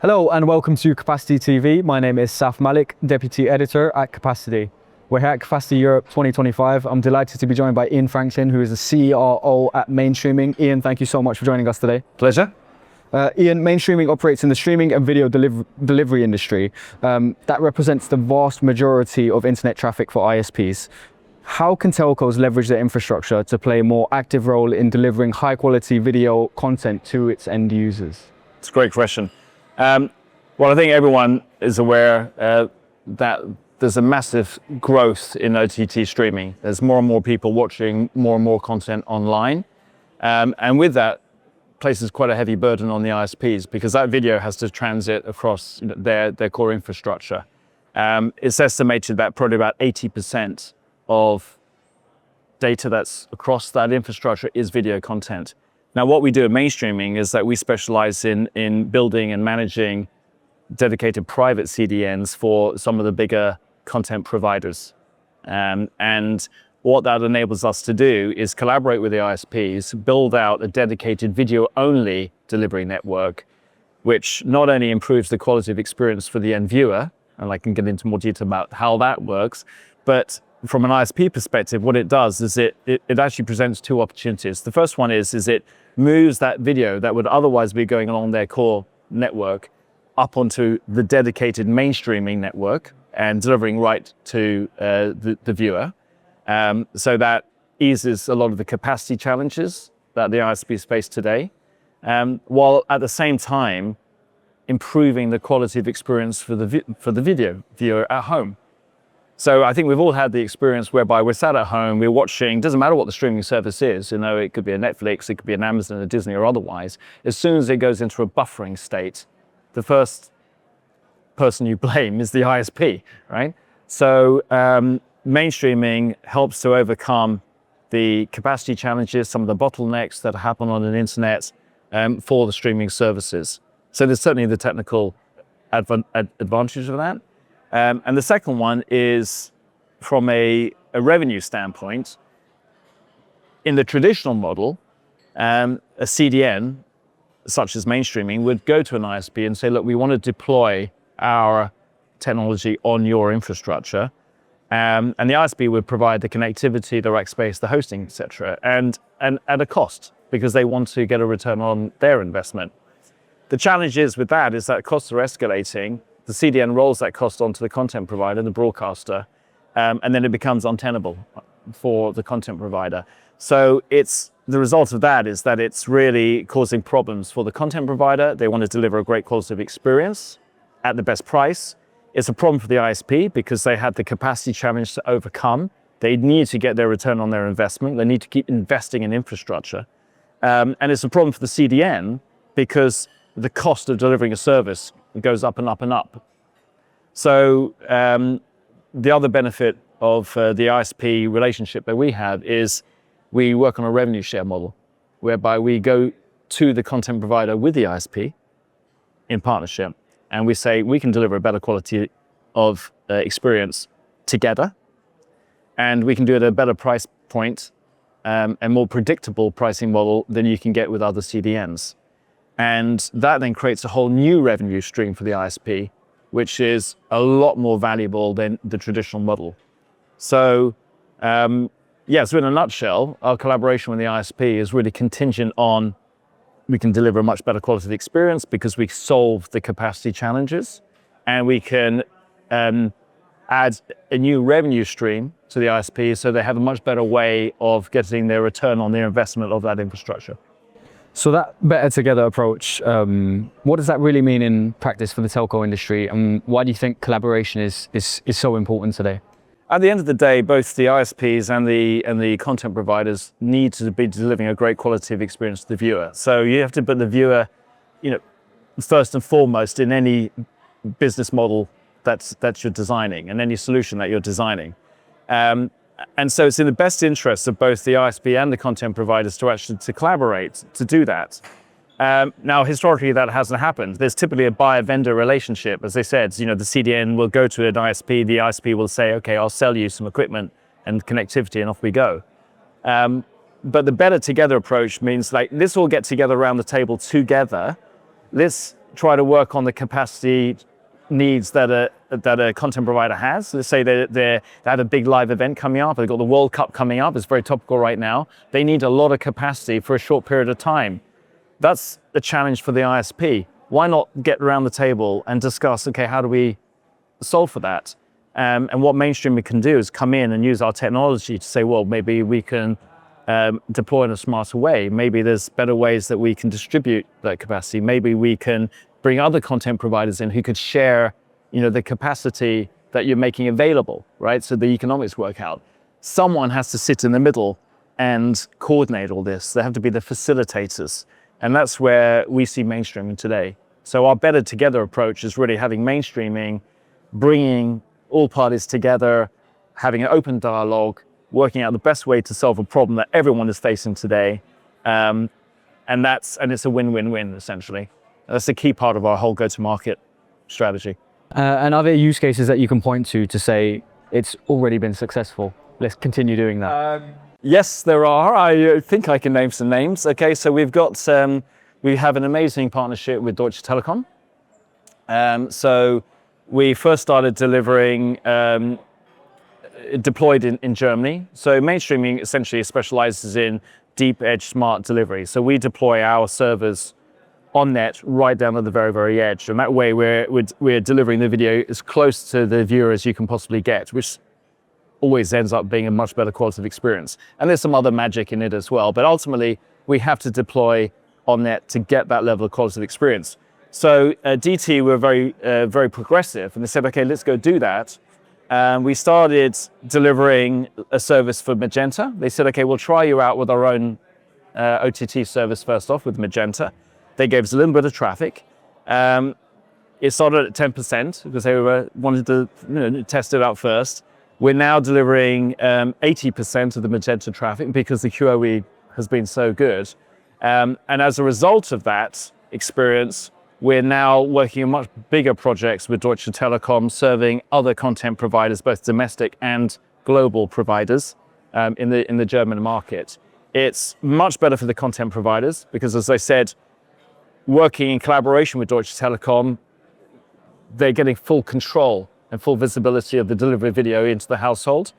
Hello and welcome to Capacity TV. My name is Saf Malik, Deputy Editor at Capacity. We're here at Capacity Europe 2025. I'm delighted to be joined by Ian Franklin, who is the CRO at MainStreaming. Ian, thank you so much for joining us today. Pleasure. Ian, MainStreaming operates in the streaming and video delivery industry. That represents the vast majority of internet traffic for ISPs. How can telcos leverage their infrastructure to play a more active role in delivering high quality video content to its end users? It's a great question. Well, I think everyone is aware that there's a massive growth in OTT streaming. There's more and more people watching more and more content online. And with that, places quite a heavy burden on the ISPs because that video has to transit across their core infrastructure. It's estimated that probably about 80% of data that's across that infrastructure is video content. Now, what we do at MainStreaming is that we specialize in building and managing dedicated private CDNs for some of the bigger content providers. And what that enables us to do is collaborate with the ISPs, build out a dedicated video-only delivery network, which not only improves the quality of experience for the end viewer, and I can get into more detail about how that works, but from an ISP perspective, what it does is it actually presents two opportunities. The first one is it moves that video that would otherwise be going along their core network up onto the dedicated MainStreaming network and delivering right to the viewer. So that eases a lot of the capacity challenges that the ISPs face today, while at the same time improving the quality of experience for the video viewer at home. So I think we've all had the experience whereby we're sat at home, we're watching, doesn't matter what the streaming service is, it could be a Netflix, it could be an Amazon, a Disney or otherwise. As soon as it goes into a buffering state, the first person you blame is the ISP, right? So MainStreaming helps to overcome the capacity challenges, some of the bottlenecks that happen on an internet for the streaming services. So there's certainly the technical advantage of that. And the second one is from a revenue standpoint. In the traditional model, a CDN, such as MainStreaming, would go to an ISP and say, look, we want to deploy our technology on your infrastructure. And the ISP would provide the connectivity, the rack space, the hosting, et cetera, and at a cost because they want to get a return on their investment. The challenge is with that is that costs are escalating. The CDN rolls that cost onto the content provider, the broadcaster, and then it becomes untenable for the content provider. So the result of that is that it's really causing problems for the content provider. They want to deliver a great quality of experience at the best price. It's a problem for the ISP because they had the capacity challenge to overcome. They need to get their return on their investment. They need to keep investing in infrastructure. And it's a problem for the CDN because the cost of delivering a service goes up and up and up. So the other benefit of the ISP relationship that we have is we work on a revenue share model whereby we go to the content provider with the ISP in partnership and we say we can deliver a better quality of experience together and we can do it at a better price point and more predictable pricing model than you can get with other CDNs. And that then creates a whole new revenue stream for the ISP, which is a lot more valuable than the traditional model. So, so in a nutshell, our collaboration with the ISP is really contingent on we can deliver a much better quality of experience because we solve the capacity challenges and we can add a new revenue stream to the ISP so they have a much better way of getting their return on their investment of that infrastructure. So that better together approach, what does that really mean in practice for the telco industry, and why do you think collaboration is so important today? At the end of the day, both the ISPs and the content providers need to be delivering a great quality of experience to the viewer. So you have to put the viewer, first and foremost in any business model that you're designing and any solution that you're designing. And so it's in the best interest of both the ISP and the content providers to collaborate to do that. Now, historically, that hasn't happened. There's typically a buyer-vendor relationship. As I said, the CDN will go to an ISP. The ISP will say, okay, I'll sell you some equipment and connectivity, and off we go. But the better together approach means let's all get together around the table together. Let's try to work on the capacity needs that a content provider has. Let's say they have a big live event coming up, they've got the World Cup coming up, it's very topical right now. They need a lot of capacity for a short period of time. That's the challenge for the ISP. Why not get around the table and discuss, okay, how do we solve for that? And what MainStreaming can do is come in and use our technology to say, well, maybe we can deploy in a smarter way. Maybe there's better ways that we can distribute that capacity. Maybe we can bring other content providers in who could share, the capacity that you're making available, right? So the economics work out. Someone has to sit in the middle and coordinate all this. They have to be the facilitators. And that's where we see MainStreaming today. So our better together approach is really having MainStreaming, bringing all parties together, having an open dialogue, working out the best way to solve a problem that everyone is facing today. And it's a win-win-win, essentially. That's a key part of our whole go-to-market strategy. And are there use cases that you can point to say it's already been successful? Let's continue doing that. Yes, there are. I think I can name some names. Okay, so we have an amazing partnership with Deutsche Telekom. So we first started delivering deployed in Germany. So MainStreaming essentially specializes in deep edge smart delivery. So we deploy our servers on net right down to the very, very edge. And that way we're delivering the video as close to the viewer as you can possibly get, which always ends up being a much better quality of experience. And there's some other magic in it as well. But ultimately, we have to deploy on net to get that level of quality of experience. So DT were very progressive, and they said, okay, let's go do that. We started delivering a service for Magenta. They said, okay, we'll try you out with our own OTT service first off with Magenta. They gave us a little bit of traffic. It started at 10% because they wanted to test it out first. We're now delivering 80% of the Magenta traffic because the QoE has been so good. And as a result of that experience, we're now working on much bigger projects with Deutsche Telekom, serving other content providers, both domestic and global providers in the German market. It's much better for the content providers because, as I said, working in collaboration with Deutsche Telekom, they're getting full control and full visibility of the delivery video into the household.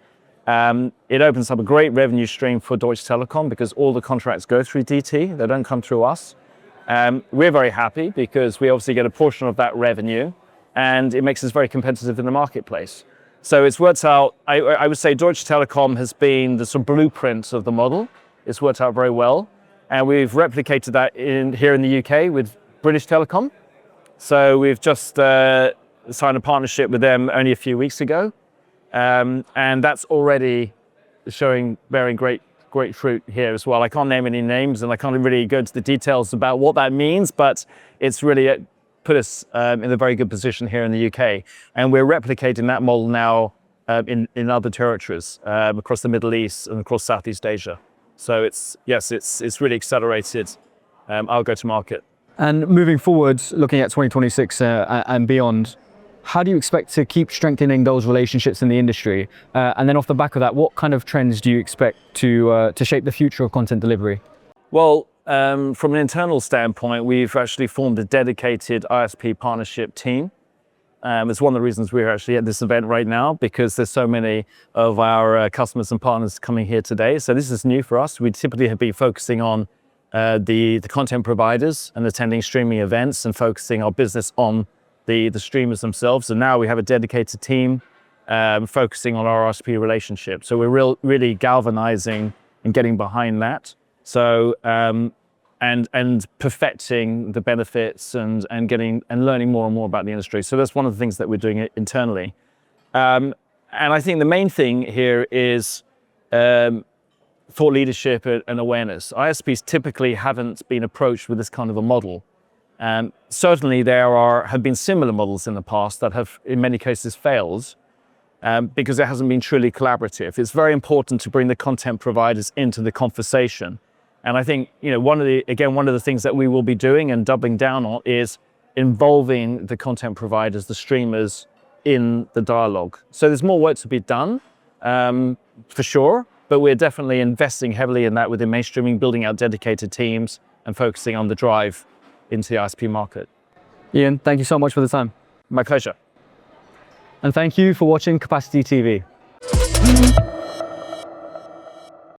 It opens up a great revenue stream for Deutsche Telekom because all the contracts go through DT, they don't come through us. We're very happy because we obviously get a portion of that revenue and it makes us very competitive in the marketplace. So it's worked out, I would say Deutsche Telekom has been the sort of blueprint of the model. It's worked out very well. And we've replicated that here in the UK with British Telecom. So we've just signed a partnership with them only a few weeks ago. And that's already bearing great fruit here as well. I can't name any names and I can't really go into the details about what that means, but it's really put us in a very good position here in the UK. And we're replicating that model now in other territories across the Middle East and across Southeast Asia. So it's really accelerated our go-to-market. And moving forward, looking at 2026 and beyond, how do you expect to keep strengthening those relationships in the industry? And then off the back of that, what kind of trends do you expect to shape the future of content delivery? Well, from an internal standpoint, we've actually formed a dedicated ISP partnership team. It's one of the reasons we're actually at this event right now, because there's so many of our customers and partners coming here today. So this is new for us. We typically have been focusing on the content providers and attending streaming events and focusing our business on the streamers themselves. And now we have a dedicated team focusing on our ISP relationship. So we're really galvanizing and getting behind that. So and perfecting the benefits and learning more and more about the industry. So that's one of the things that we're doing internally. And I think the main thing here is thought leadership and awareness. ISPs typically haven't been approached with this kind of a model. Certainly there have been similar models in the past that have in many cases failed because it hasn't been truly collaborative. It's very important to bring the content providers into the conversation. And I think, one of the things that we will be doing and doubling down on is involving the content providers, the streamers in the dialogue. So there's more work to be done, for sure, but we're definitely investing heavily in that within MainStreaming, building out dedicated teams and focusing on the drive into the ISP market. Ian, thank you so much for the time. My pleasure. And thank you for watching Capacity TV.